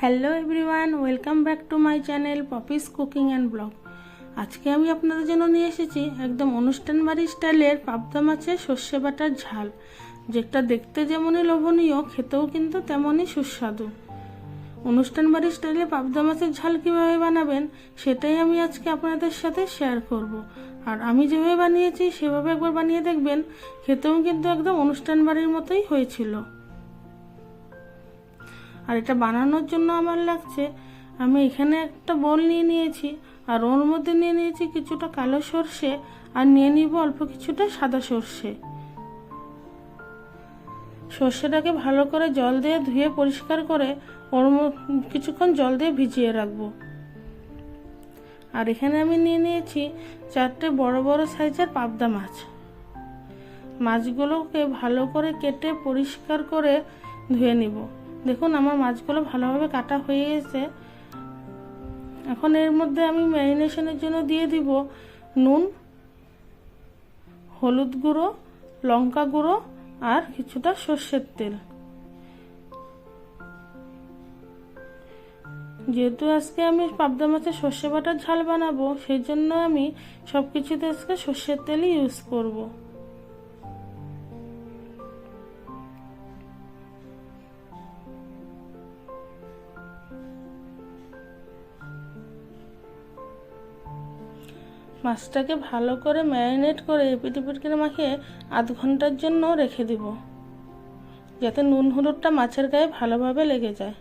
Hello everyone, welcome back to my channel Poppy's cooking and blog. আজকে আমি আপনাদের জন্য নিয়ে এসেছি একদম অনুষ্ঠান বাড়ি স্টাইলের পাবদা মাছের সর্ষে বাটার ঝাল, যেটা দেখতে যেমনই লোভনীয়, খেতেও কিন্তু তেমনই সুস্বাদু। অনুষ্ঠান বাড়ি স্টাইলে পাবদা মাছের ঝাল কীভাবে বানাবেন সেটাই আমি আজকে আপনাদের সাথে শেয়ার করব। আর আমি যেভাবে বানিয়েছি সেভাবে একবার বানিয়ে দেখবেন, খেতেও কিন্তু একদম অনুষ্ঠান বাড়ির মতোই হয়েছিল। আর এটা বানানোর জন্য আমার লাগছে, আমি এখানে একটা বোল নিয়ে নিয়েছি, আর ওর মধ্যে নিয়ে নিয়েছি কিছুটা কালো সর্ষে, আর নিয়ে নিব অল্প কিছুটা সাদা সর্ষে। সর্ষেটাকে ভালো করে জল দিয়ে ধুয়ে পরিষ্কার করে ওর কিছুক্ষণ জল দিয়ে ভিজিয়ে রাখবো। আর এখানে আমি নিয়ে নিয়েছি 4টে বড় বড় সাইজের পাবদা মাছ। মাছগুলোকে ভালো করে কেটে পরিষ্কার করে ধুয়ে নিব। দেখুন আমার মাছগুলো ভালোভাবে কাটা হয়ে গেছে। এখন এর মধ্যে আমি ম্যারিনেশনের জন্য দিয়ে দিব নুন, হলুদ গুঁড়ো, লঙ্কা গুঁড়ো আর কিছুটা সর্ষের তেল। যেহেতু আজকে আমি পাবদা মাছের সর্ষে বাটার ঝাল বানাবো, সেই জন্য আমি সব কিছুতে আজকে সর্ষের তেলই ইউজ করব। মাছটাকে ভালো করে ম্যারিনেট করে এপিট ওপিট করে মাখিয়ে আধ ঘন্টার জন্য রেখে দিব, যাতে নুন হলুদটা মাছের গায়ে ভালোভাবে লেগে যায়।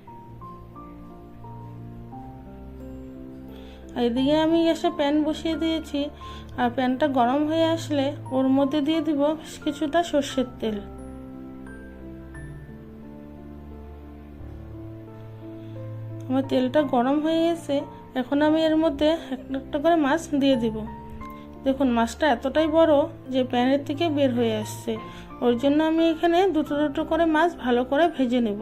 এদিকে আমি গ্যাসে প্যান বসিয়ে দিয়েছি, আর প্যানটা গরম হয়ে আসলে ওর মধ্যে দিয়ে দিব কিছুটা সর্ষের তেল। আমার তেলটা গরম হয়ে গেছে, এখন আমি এর মধ্যে একটা একটা করে মাছ দিয়ে দিব। দেখুন মাছটা এতটাই বড় যে প্যানের থেকে বের হয়ে আসছে, ওর জন্য আমি এখানে দুটো দুটো করে মাছ ভালো করে ভেজে নেব।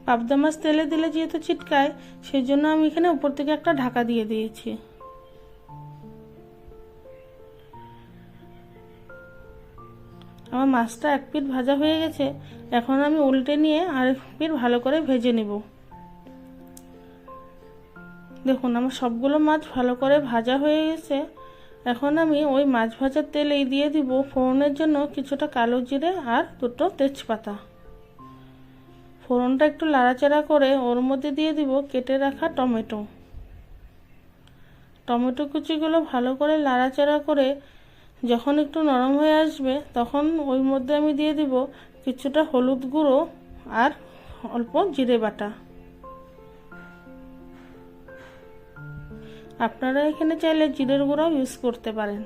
পাবদা মাছ তেলে দিলে যেহেতু ছিটকায়, সেই জন্য আমি এখানে উপর থেকে একটা ঢাকা দিয়ে দিয়েছি। আমার মাছটা এক পিঠ ভাজা হয়ে গেছে, এখন আমি উল্টে নিয়ে আরেক পিঠ ভালো করে ভেজে নেব। দেখুন আমার সবগুলো মাছ ভালো করে ভাজা হয়ে গেছে। এখন আমি ওই মাছ ভাজার তেলেই দিয়ে দিব ফোড়নের জন্য কিছুটা কালো জিরে আর দুটো তেজপাতা। ফোড়নটা একটু নাড়াচাড়া করে ওর মধ্যে দিয়ে দিব কেটে রাখা টমেটো। টমেটো কুচিগুলো ভালো করে নাড়াচাড়া করে যখন একটু নরম হয়ে আসবে, তখন ওই মধ্যে আমি দিয়ে দিব কিছুটা হলুদ গুঁড়ো আর অল্প জিরে বাটা। আপনারা এখানে চাইলে জিরের গুঁড়াও ইউজ করতে পারেন।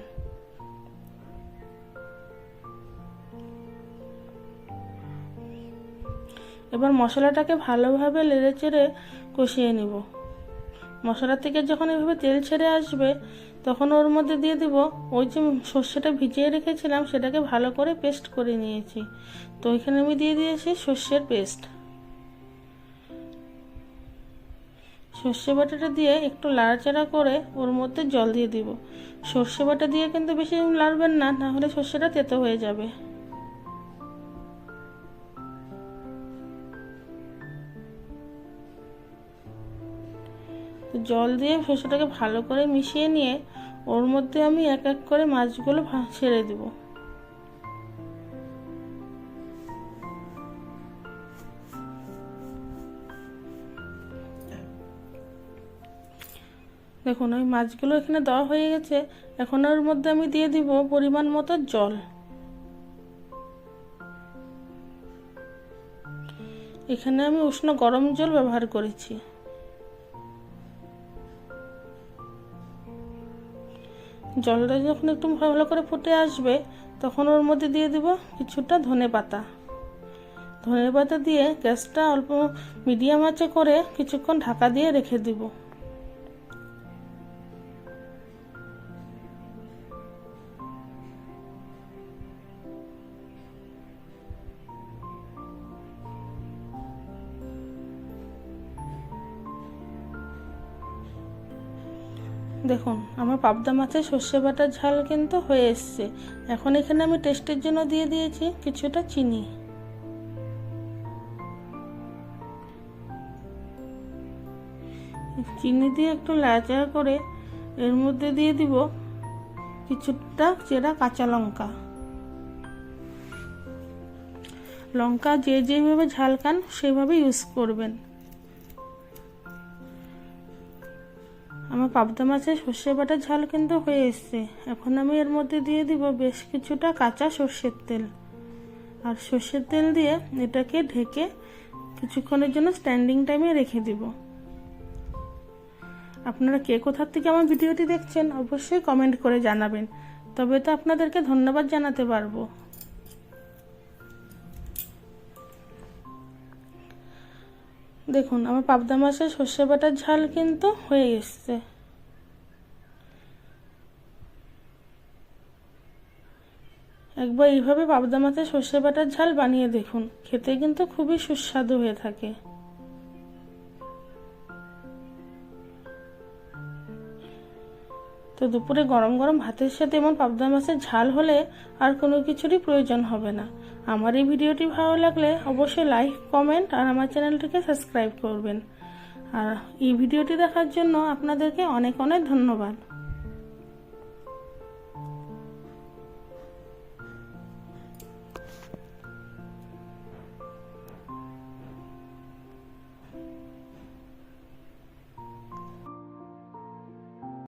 এবার মশলাটাকে ভালোভাবে নেড়েচেড়ে কষিয়ে নিব। মশলা থেকে যখন এভাবে তেল ছেড়ে আসবে, তখন ওর মধ্যে দিয়ে দিব ওই যে সর্ষেটা ভিজিয়ে রেখেছিলাম, সেটাকে ভালো করে পেস্ট করে নিয়েছি। তো এখানে আমি দিয়ে দিয়েছি সর্ষের পেস্ট। সর্ষে বাটাটা দিয়ে একটু নাড়াচাড়া করে ওর মধ্যে জল দিয়ে দিব। সর্ষে বাটা দিয়ে কিন্তু বেশি নাড়বেন না, নাহলে সর্ষেটা তেতো হয়ে যাবে। জল দিয়ে সর্ষেটাকে ভালো করে মিশিয়ে নিয়ে ওর মধ্যে আমি এক এক করে মাছগুলো ছেড়ে দেব। দেখুন ওই মাছগুলো এখানে দেওয়া হয়ে গেছে। এখন ওর মধ্যে আমি দিয়ে দিব পরিমাণ মতো জল। এখানে আমি উষ্ণ গরম জল ব্যবহার করেছি। জলটা যখন একটু ভালো করে ফুটে আসবে, তখন ওর মধ্যে দিয়ে দিব কিছুটা ধনেপাতা। ধনেপাতা দিয়ে গ্যাসটা অল্প মিডিয়াম আঁচে করে কিছুক্ষণ ঢাকা দিয়ে রেখে দিব। দেখুন আমার পাবদা মাছের সর্ষে বাটার ঝাল কিন্তু হয়ে এসছে। এখন এখানে আমি টেস্টের জন্য দিয়ে দিয়েছি কিছুটা চিনি। চিনি দিয়ে একটু নাড়াচাড়া করে এর মধ্যে দিয়ে দিব কিছুটা চেরা কাঁচা লঙ্কা। লঙ্কা যে যেভাবে ঝাল খান সেভাবে ইউজ করবেন। আমার পাবদা মাছের সর্ষে বাটার ঝাল কিন্তু হয়ে এসছে। এখন আমি এর মধ্যে দিয়ে দিব বেশ কিছুটা কাঁচা সর্ষের তেল। আর সর্ষের তেল দিয়ে এটাকে ঢেকে কিছুক্ষণের জন্য স্ট্যান্ডিং টাইমে রেখে দিব। আপনারা কে কোথা থেকে আমার ভিডিওটি দেখছেন অবশ্যই কমেন্ট করে জানাবেন, তবে তো আপনাদেরকে ধন্যবাদ জানাতে পারবো। দেখুন আমার পাবদা মাছের সর্ষে বাটার ঝাল কিন্তু হয়ে এসছে। একবার এইভাবে পাবদা মাছের সর্ষে বাটার ঝাল বানিয়ে দেখুন, খেতে কিন্তু খুবই সুস্বাদু হয়ে থাকে। তো দুপুরে গরম গরম ভাতের সাথে এমন পাবদা মাছের ঝাল হলে আর কোনো কিছুরই প্রয়োজন হবে না। আমার এই ভিডিওটি ভালো লাগলে অবশ্যই লাইক, কমেন্ট আর আমার চ্যানেলটিকে সাবস্ক্রাইব করবেন। আর এই ভিডিওটি দেখার জন্য আপনাদেরকে অনেক অনেক ধন্যবাদ।